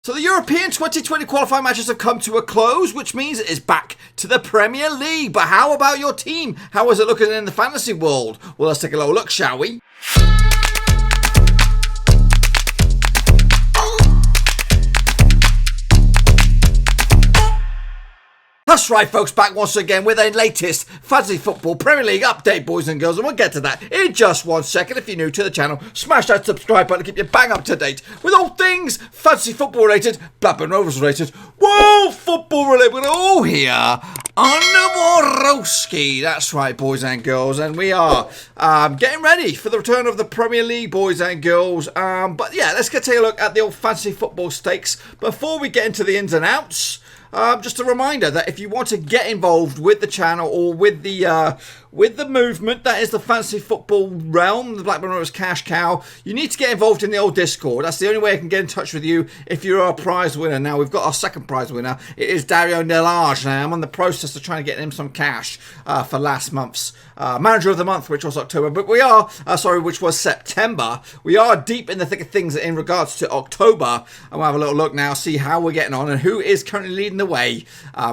So the European 2020 qualifying matches have come to a close, which means it is back to the Premier League. But how about your team? How is it looking in the fantasy world? Well, let's take a little look, shall we? That's right, folks, back once again with a latest Fantasy Football Premier League update, boys and girls, and we'll get to that in just 1 second. If you're new to the channel, smash that subscribe button to keep you bang up to date with all things Fantasy Football related, Blackburn Rovers related, world football related. We're all here on Worowski. That's right, boys and girls, and we are getting ready for the return of the Premier League, boys and girls. But yeah, let's take a look at the old Fantasy Football stakes before we get into the ins and outs. Just a reminder that if you want to get involved with the channel or with the movement that is the fantasy football realm, the Blackburn Rovers Cash Cow, you need to get involved in the old Discord. That's the only way I can get in touch with you if you're a prize winner. Now, we've got our second prize winner. It is Dario Nelage. Now, I'm on the process of trying to get him some cash for last month's Manager of the Month, which was October. But we are, which was September. We are deep in the thick of things in regards to October. And we'll have a little look now, see how we're getting on and who is currently leading the way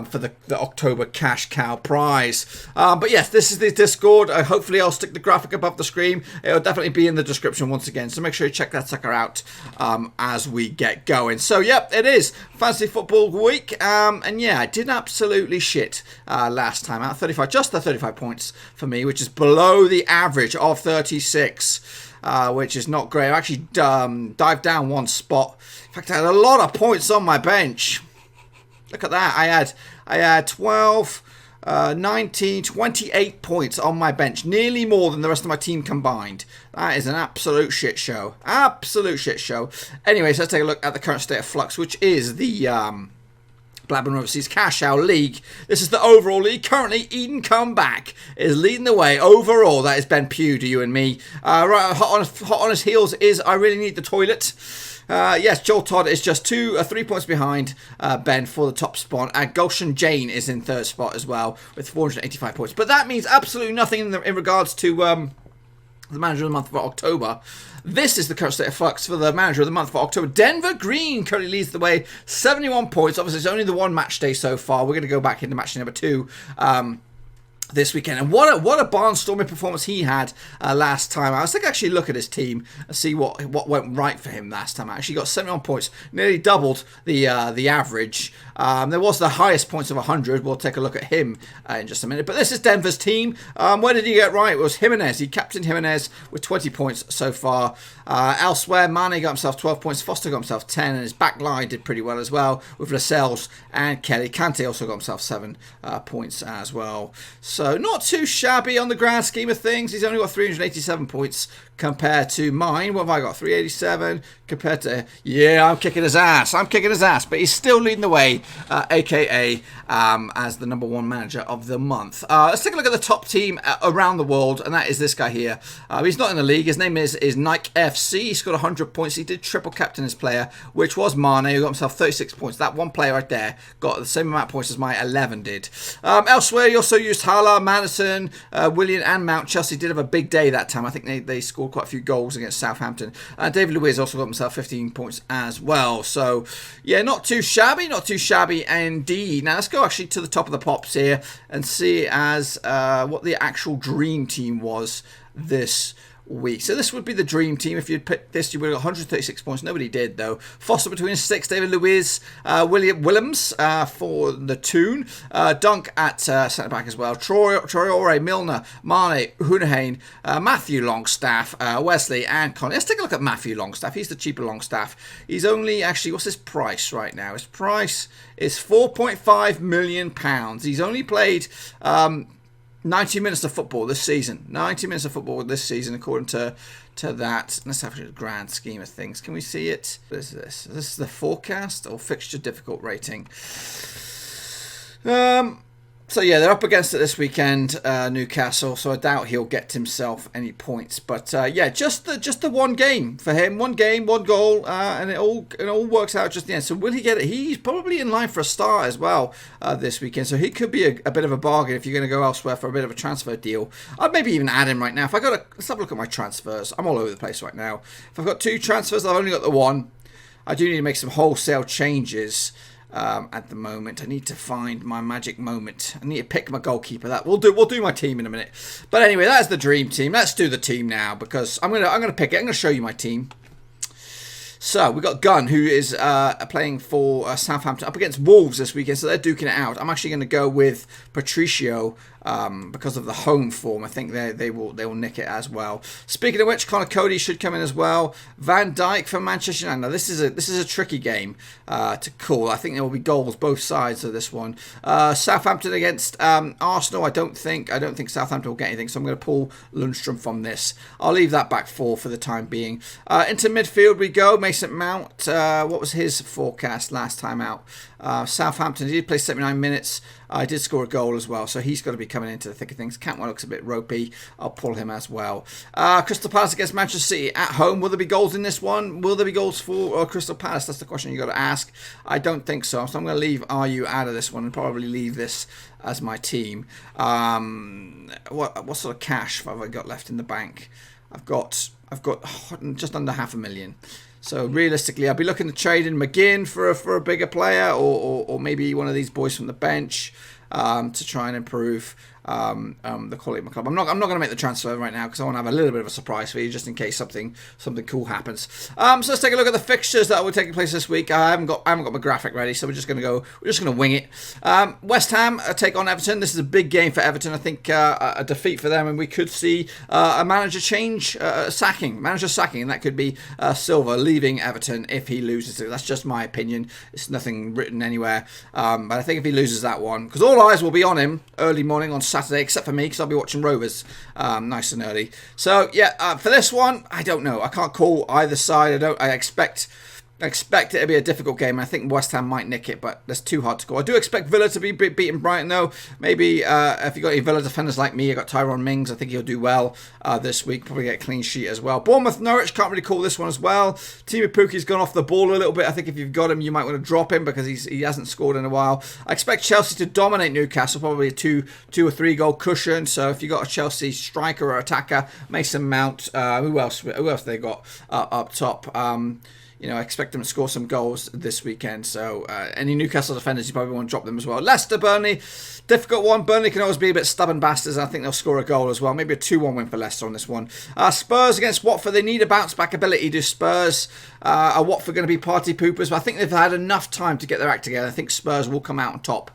for the October Cash Cow prize. But yes, this is the Discord. Hopefully I'll stick the graphic above the screen. It'll definitely be in the description once again, so make sure you check that sucker out as we get going. So yep, it is Fantasy Football Week, and yeah, I did absolutely shit last time out. 35, just the 35 points for me, which is below the average of 36, which is not great. I actually dived down one spot. In fact, I had a lot of points on my bench. Look at that. I had 12, 19, 28 points on my bench. Nearly more than the rest of my team combined. That is an absolute shit show. Absolute shit show. Anyways, let's take a look at the current state of flux, which is the Blackburn Rovers Cash Cow League. This is the overall league. Currently, Eden Comeback is leading the way overall. That is Ben Pugh to you and me. Right, hot on his heels is I Really Need the Toilet. Yes, Joel Todd is just 3 points behind Ben for the top spot, and Gulshan Jane is in third spot as well with 485 points. But that means absolutely nothing in regards to the Manager of the Month for October. This is the current state of flux for the Manager of the Month for October. Denver Green currently leads the way, 71 points. Obviously, it's only the one match day so far. We're going to go back into match day number 2 this weekend, and what a barnstorming performance he had last time. I was thinking actually look at his team and see what went right for him last time. I actually got 71 points, nearly doubled the average. There was the highest points of 100. We'll take a look at him in just a minute. But this is Denver's team. Where did he get right? It was Jimenez. He captained Jimenez with 20 points so far. Elsewhere, Mane got himself 12 points. Foster got himself 10, and his back line did pretty well as well with Lascelles and Kelly. Kante also got himself 7 points as well. So not too shabby on the grand scheme of things. He's only got 387 points compared to mine. What have I got? 387 compared to... Yeah, I'm kicking his ass. But he's still leading the way, a.k.a. As the number 1 manager of the month. Let's take a look at the top team around the world, and that is this guy here. He's not in the league. His name is Nike FC. He scored 100 points. He did triple captain his player, which was Mane, who got himself 36 points. That one player right there got the same amount of points as my 11 did. Elsewhere, he also used Hala, Madison, Willian, and Mount. Chelsea did have a big day that time. I think they scored quite a few goals against Southampton. David Luiz also got himself 15 points as well. So, yeah, not too shabby indeed. Now, let's go actually to the top of the pops here and see as what the actual dream team was this week. So this would be the dream team. If you'd picked this, you would have got 136 points. Nobody did, though. Foster between 6, David Luiz, William Willems for the Toon, Dunk at centre-back as well, Traore, Milner, Mane, Hunehain, Matthew Longstaff, Wesley, and Connie. Let's take a look at Matthew Longstaff. He's the cheaper Longstaff. He's only, actually, what's his price right now? His price is £4.5 million. He's only played 90 minutes of football this season. 90 minutes of football this season, according to that. Let's have a grand scheme of things. Can we see it? What is this? This is the forecast or fixture difficult rating. So yeah, they're up against it this weekend, Newcastle. So I doubt he'll get himself any points. But yeah, just the one game for him, one game, one goal, and it all works out just at the end. So will he get it? He's probably in line for a start as well this weekend. So he could be a bit of a bargain if you're going to go elsewhere for a bit of a transfer deal. I'd maybe even add him right now. If let's have a look at my transfers. I'm all over the place right now. If I've got 2 transfers, I've only got the one. I do need to make some wholesale changes at the moment. I need to find my magic moment. I need to pick my goalkeeper. That we'll do my team in a minute. But anyway, that's the dream team. Let's do the team now because I'm gonna pick it. I'm gonna show you my team. So we've got Gunn, who is playing for Southampton up against Wolves this weekend, so they're duking it out. I'm actually going to go with Patricio because of the home form. I think they will nick it as well. Speaking of which, Connor Cody should come in as well. Van Dijk for Manchester United. Now this is a tricky game to call. I think there will be goals both sides of this one. Southampton against Arsenal. I don't think Southampton will get anything, so I'm going to pull Lundstrom from this. I'll leave that back four for the time being. Into midfield we go. Mason Mount, what was his forecast last time out? Southampton, he did play 79 minutes. I did score a goal as well, so he's got to be coming into the thick of things. Cantwell looks a bit ropey. I'll pull him as well. Crystal Palace against Manchester City at home. Will there be goals in this one? Will there be goals for Crystal Palace? That's the question you got to ask. I don't think so. So I'm going to leave RU out of this one and probably leave this as my team. What sort of cash have I got left in the bank? I've got just under $500,000. So realistically, I'll be looking to trade in McGinn for a bigger player, or maybe one of these boys from the bench to try and improve the quality of my club. I'm not going to make the transfer right now because I want to have a little bit of a surprise for you, just in case something cool happens. So let's take a look at the fixtures that will take place this week. I haven't got my graphic ready, so we're just going to wing it. West Ham take on Everton. This is a big game for Everton. I think a defeat for them, and we could see a manager sacking, and that could be Silva leaving Everton if he loses it. That's just my opinion. It's nothing written anywhere, but I think if he loses that one, because all eyes will be on him early morning on Saturday, except for me, because I'll be watching Rovers nice and early. So yeah, for this one, I don't know. I can't call either side. I expect it to be a difficult game. I think West Ham might nick it, but that's too hard to call. I do expect Villa to be beating Brighton, though. Maybe if you've got any Villa defenders like me, you've got Tyrone Mings. I think he'll do well this week. Probably get a clean sheet as well. Bournemouth, Norwich, can't really call this one as well. Timu Puki's gone off the ball a little bit. I think if you've got him, you might want to drop him because he hasn't scored in a while. I expect Chelsea to dominate Newcastle, probably a 2 or 3 goal cushion. So if you've got a Chelsea striker or attacker, Mason Mount, who else they got up top? I expect them to score some goals this weekend. So any Newcastle defenders, you probably want to drop them as well. Leicester, Burnley, difficult one. Burnley can always be a bit stubborn bastards. I think they'll score a goal as well. Maybe a 2-1 win for Leicester on this one. Spurs against Watford. They need a bounce back ability. Do Spurs? Are Watford going to be party poopers? But I think they've had enough time to get their act together. I think Spurs will come out on top.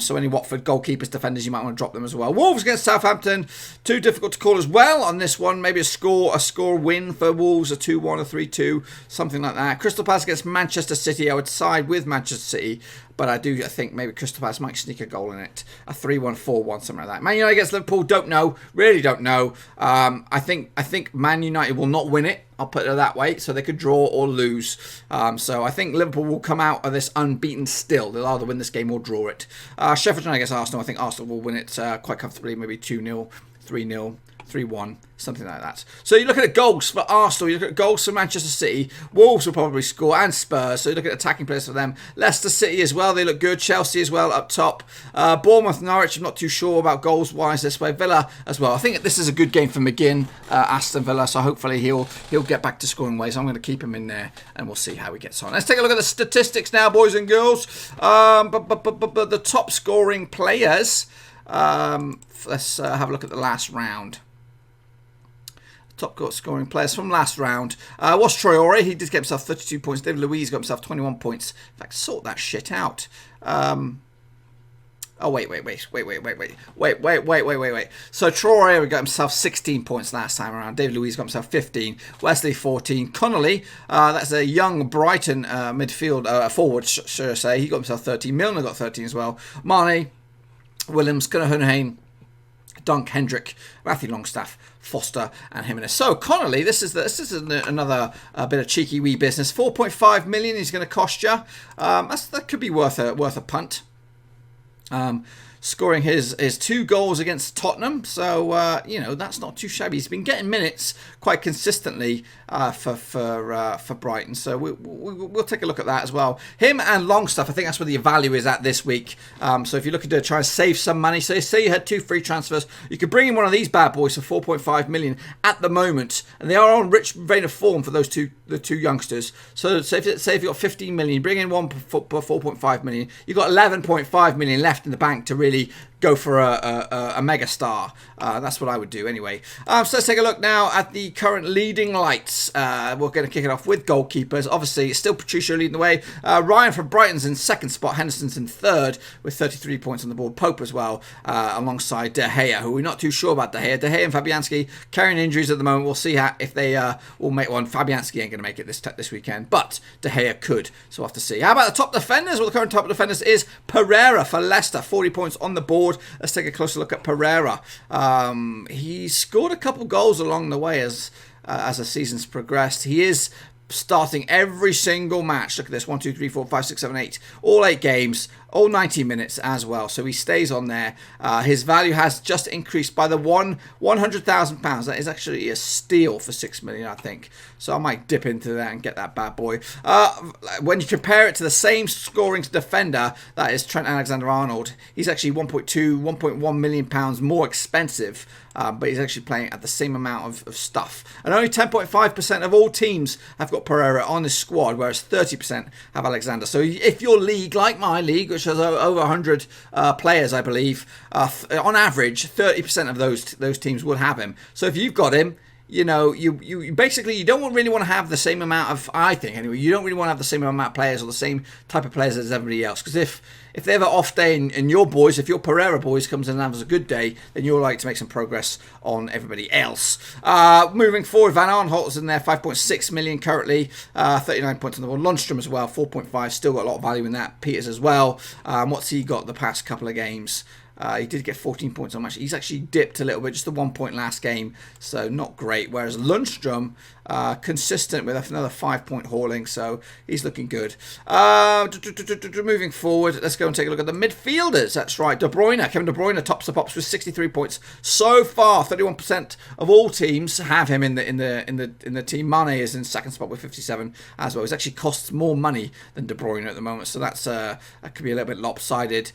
So any Watford goalkeepers, defenders, you might want to drop them as well. Wolves against Southampton. Too difficult to call as well on this one. Maybe a score win for Wolves, a 2-1, a 3-2, something like that. Crystal Palace against Manchester City. I would side with Manchester City, but I think maybe Crystal Palace might sneak a goal in it. A 3-1, 4-1, something like that. Man United against Liverpool, don't know. Really don't know. I think Man United will not win it. I'll put it that way. So they could draw or lose. So I think Liverpool will come out of this unbeaten still. They'll either win this game or draw it. Sheffield United against Arsenal. I think Arsenal will win it quite comfortably. Maybe 2-0, 3-0. 3-1, something like that. So you look at the goals for Arsenal, you look at goals for Manchester City, Wolves will probably score, and Spurs. So you look at attacking players for them. Leicester City as well, they look good. Chelsea as well up top. Bournemouth, Norwich, I'm not too sure about goals-wise this way. Villa as well. I think this is a good game for McGinn, Aston Villa, so hopefully he'll get back to scoring ways. I'm going to keep him in there, and we'll see how he gets on. Let's take a look at the statistics now, boys and girls. But the top scoring players, let's have a look at the last round. Top goal scoring players from last round was Traore. He did get himself 32 points. David Luiz got himself 21 points. In fact, sort that shit out. Oh, wait. So Traore got himself 16 points last time around. David Luiz got himself 15. Wesley 14. Connolly, that's a young Brighton midfield forward, should I say. He got himself 13. Milner got 13 as well. Mane, Williams, Gunnar Dunk, Hendrick, Matthew Longstaff, Foster, and Jimenez. So Connolly, this is another bit of cheeky wee business. 4.5 million he's going to cost you. That could be worth a punt. scoring his 2 goals against Tottenham. So, you know, that's not too shabby. He's been getting minutes quite consistently for Brighton. So we'll take a look at that as well. Him and Longstaff, I think that's where the value is at this week. So if you're looking to try and save some money, so say you had 2 free transfers, you could bring in one of these bad boys for 4.5 million at the moment, and they are on rich vein of form for the 2 youngsters. So say if you've got 15 million, you bring in one for 4.5 million, you've got 11.5 million left in the bank to really go for a mega star. That's what I would do anyway. So let's take a look now at the current leading lights. We're going to kick it off with goalkeepers. Obviously, it's still Patricio leading the way. Ryan from Brighton's in second spot. Henderson's in third with 33 points on the board. Pope as well, alongside De Gea, who we're not too sure about De Gea. De Gea and Fabianski carrying injuries at the moment. We'll see if they will make one. Fabianski ain't going to make it this weekend, but De Gea could. So we'll have to see. How about the top defenders? Well, the current top defenders is Pereira for Leicester. 40 points on the board. Let's take a closer look at Pereira. He scored a couple goals along the way as the season's progressed. He is starting every single match. Look at this. 1, 2, 3, 4, 5, 6, 7, 8. All 8 games. All 90 minutes as well. So he stays on there. His value has just increased by the £100,000. That is actually a steal for 6 million, I think. So I might dip into that and get that bad boy. When you compare it to the same scoring defender, that is Trent Alexander-Arnold, he's actually 1.1 million pounds more expensive. But he's actually playing at the same amount of stuff. And only 10.5% of all teams have got Pereira on this squad, whereas 30% have Alexander. So if your league, like my league, which has over 100 players, I believe, on average, 30% of those teams would have him. So if you've got him, you know, you basically, you don't really want to have the same amount of, I think anyway, you don't really want to have the same amount of players or the same type of players as everybody else. Because if they have an off day and your boys, if your Pereira boys comes in and has a good day, then you're likely to make some progress on everybody else. Moving forward, Van Aanholt's in there, 5.6 million currently, 39 points on the board. Lundstrom as well, 4.5, still got a lot of value in that. Peters as well. What's he got the past couple of games? He did get 14 points on match. He's actually dipped a little bit, just the 1 point last game, so not great. Whereas Lundstrom, consistent with another 5 point hauling, so he's looking good. Moving forward, let's go and take a look at the midfielders. That's right, De Bruyne, Kevin De Bruyne tops the pops with 63 points so far. 31% of all teams have him in the team. Mane is in second spot with 57 as well. He actually costs more money than De Bruyne at the moment, so that could be a little bit lopsided.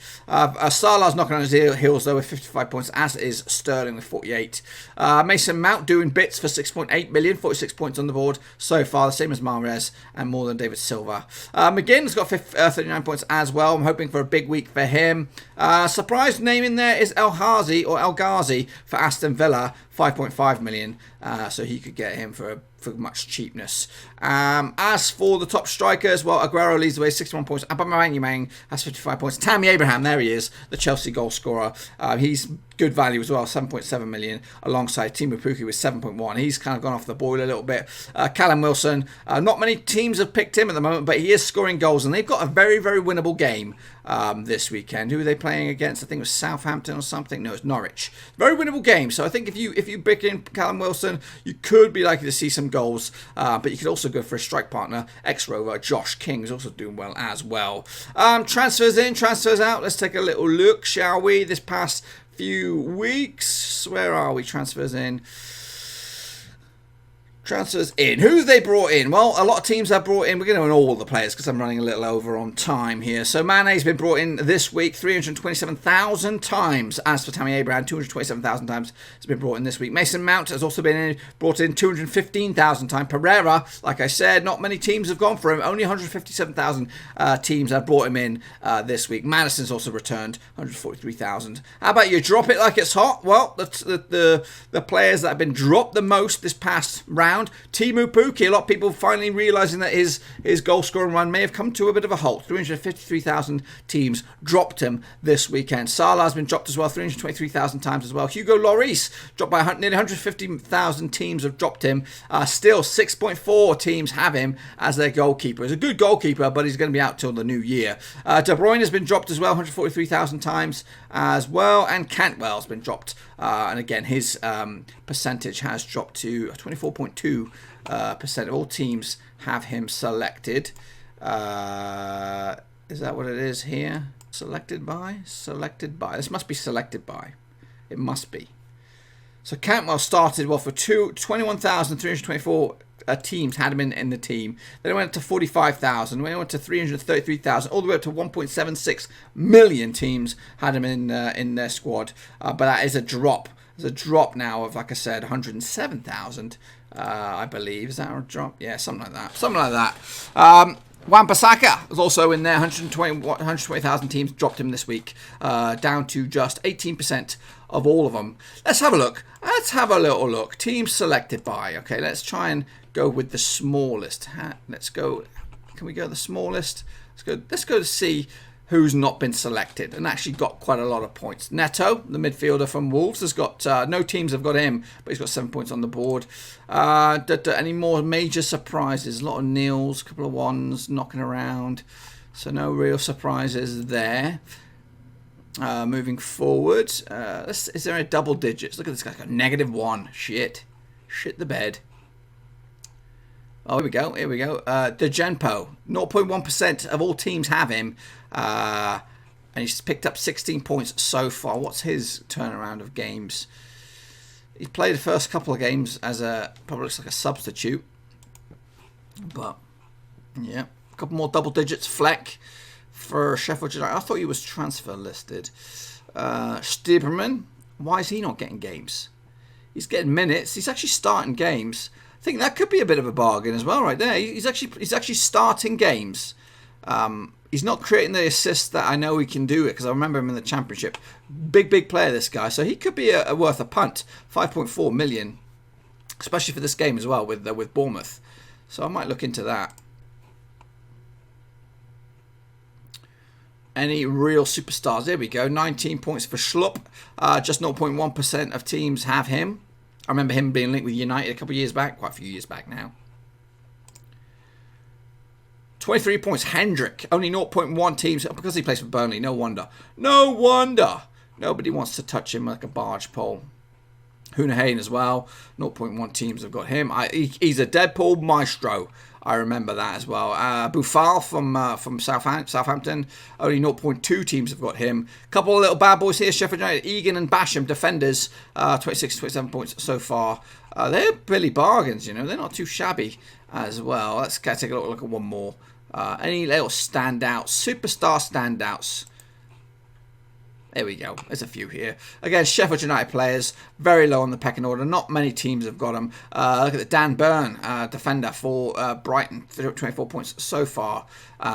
Salah's knocking on his heels though with 55 points, as is Sterling with 48. Mason Mount doing bits for 6.8 million, 46 points on the board so far, the same as Mahrez and more than David Silva. McGinn's got 39 points as well. I'm hoping for a big week for him. Surprise name in there is El Ghazi for Aston Villa, 5.5 million. So he could get him for much cheapness. As for the top strikers, well, Aguero leads the way, 61 points. Aubameyang has 55 points. Tammy Abraham, there he is, the Chelsea goal scorer. He's good value as well, 7.7 million, alongside Teemu Pukki with 7.1. He's kind of gone off the boil a little bit. Callum Wilson, not many teams have picked him at the moment, but he is scoring goals, and they've got a very, very winnable game this weekend. Who are they playing against? I think it was Southampton or something. No, it's Norwich. Very winnable game. So I think if you pick in Callum Wilson, you could be likely to see some goals. But you could also go for a strike partner. Ex-Rover Josh King is also doing well as well. Transfers in, transfers out. Let's take a little look, shall we? This past few weeks, where are we? Transfers in. Transfers in. Who they brought in? Well, a lot of teams have brought in. We're going to know all the players because I'm running a little over on time here. So Mane's been brought in this week 327,000 times. As for Tammy Abraham, 227,000 times has been brought in this week. Mason Mount has also been brought in 215,000 times. Pereira, like I said, not many teams have gone for him. Only 157,000 teams have brought him in this week. Madison's also returned 143,000. How about you drop it like it's hot? Well, the players that have been dropped the most this past round. Teemu Pukki, a lot of people finally realising that his goal scoring run may have come to a bit of a halt. 353,000 teams dropped him this weekend. Salah's been dropped as well, 323,000 times as well. Hugo Lloris dropped by nearly 150,000 teams have dropped him. Still, 6.4 teams have him as their goalkeeper. He's a good goalkeeper, but he's going to be out till the new year. De Bruyne has been dropped as well, 143,000 times as well. And Cantwell's been dropped. And again, his percentage has dropped to 24.2%. Of all teams have him selected. Is that what it is here? Selected by? Selected by. This must be selected by. It must be. So Cantwell started, well, for 21,324 teams had him in the team. Then it went to 45,000. Then it went to 333,000. All the way up to 1.76 million teams had him in their squad. But that is a drop. There's a drop now of, like I said, 107,000, I believe. Is that a drop? Yeah, something like that. Something like that. Wan-Bissaka was also in there. 120,000 teams dropped him this week, down to just 18% of all of them. Let's have a look. Let's have a little look. Teams selected by. Okay, let's try and go with the smallest. Let's go. Can we go the smallest? Let's go to see who's not been selected and actually got quite a lot of points. Neto, the midfielder from Wolves, has got no teams have got him, but he's got 7 points on the board. Any more major surprises? A lot of nils, a couple of ones knocking around, so no real surprises there. Moving forward, is there a double digits? Look at this guy, got -1. Shit the bed. Oh, here we go. Degenpo, 0.1% of all teams have him. And he's picked up 16 points so far. What's his turnaround of games? He's played the first couple of games as probably looks like a substitute. But, yeah. A couple more double digits. Fleck for Sheffield United. I thought he was transfer listed. Stieberman, why is he not getting games? He's getting minutes. He's actually starting games. I think that could be a bit of a bargain as well, right there. He's actually starting games. He's not creating the assists that I know he can do it because I remember him in the Championship. Big player, this guy. So he could be worth a punt. 5.4 million, especially for this game as well with Bournemouth. So I might look into that. Any real superstars? There we go. 19 points for Schlupp. Just 0.1% of teams have him. I remember him being linked with United a couple of years back. Quite a few years back now. 23 points. Hendrick. Only 0.1 teams. Because he plays for Burnley. No wonder. No wonder. Nobody wants to touch him like a barge pole. Hunehain as well. 0.1 teams have got him. He's a Deadpool maestro. I remember that as well. Boufal from Southampton. Only 0.2 teams have got him. Couple of little bad boys here. Sheffield United, Egan and Basham, defenders. 26, 27 points so far. They're really bargains, you know. They're not too shabby as well. Let's take a look at one more. Any little standouts? Superstar standouts. There we go. There's a few here. Again, Sheffield United players, very low on the pecking order. Not many teams have got them. Look at the Dan Burn, defender for Brighton, 24 points so far.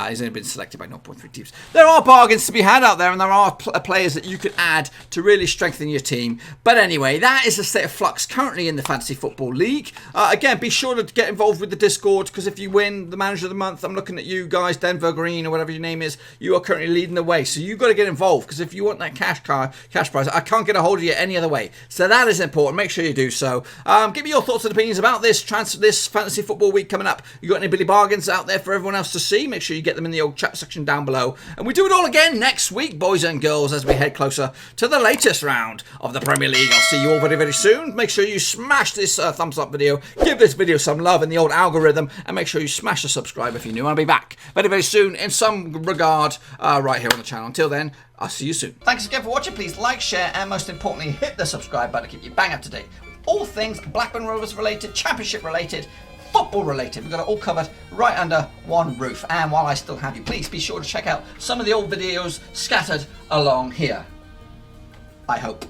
He's only been selected by 0.3 teams. There are bargains to be had out there, and there are players that you could add to really strengthen your team. But anyway, that is the state of flux currently in the Fantasy Football League. Again, be sure to get involved with the Discord, because if you win the Manager of the Month, I'm looking at you guys, Denver Green or whatever your name is, you are currently leading the way. So you've got to get involved, because if you want that cash prize, I can't get a hold of you any other way. So that is important. Make sure you do so. Give me your thoughts and opinions about this Fantasy Football Week coming up. You got any Billy bargains out there for everyone else to see? Make sure you get them in the old chat section down below. And we do it all again next week, boys and girls, as we head closer to the latest round of the Premier League. I'll see you all very, very soon. Make sure you smash this thumbs up video. Give this video some love in the old algorithm. And make sure you smash the subscribe if you're new. I'll be back very, very soon in some regard right here on the channel. Until then, I'll see you soon. Thanks again for watching. Please like, share, and most importantly, hit the subscribe button to keep you bang up to date with all things Blackburn Rovers related, Championship related, football related. We've got it all covered right under one roof. And while I still have you, please be sure to check out some of the old videos scattered along here. I hope.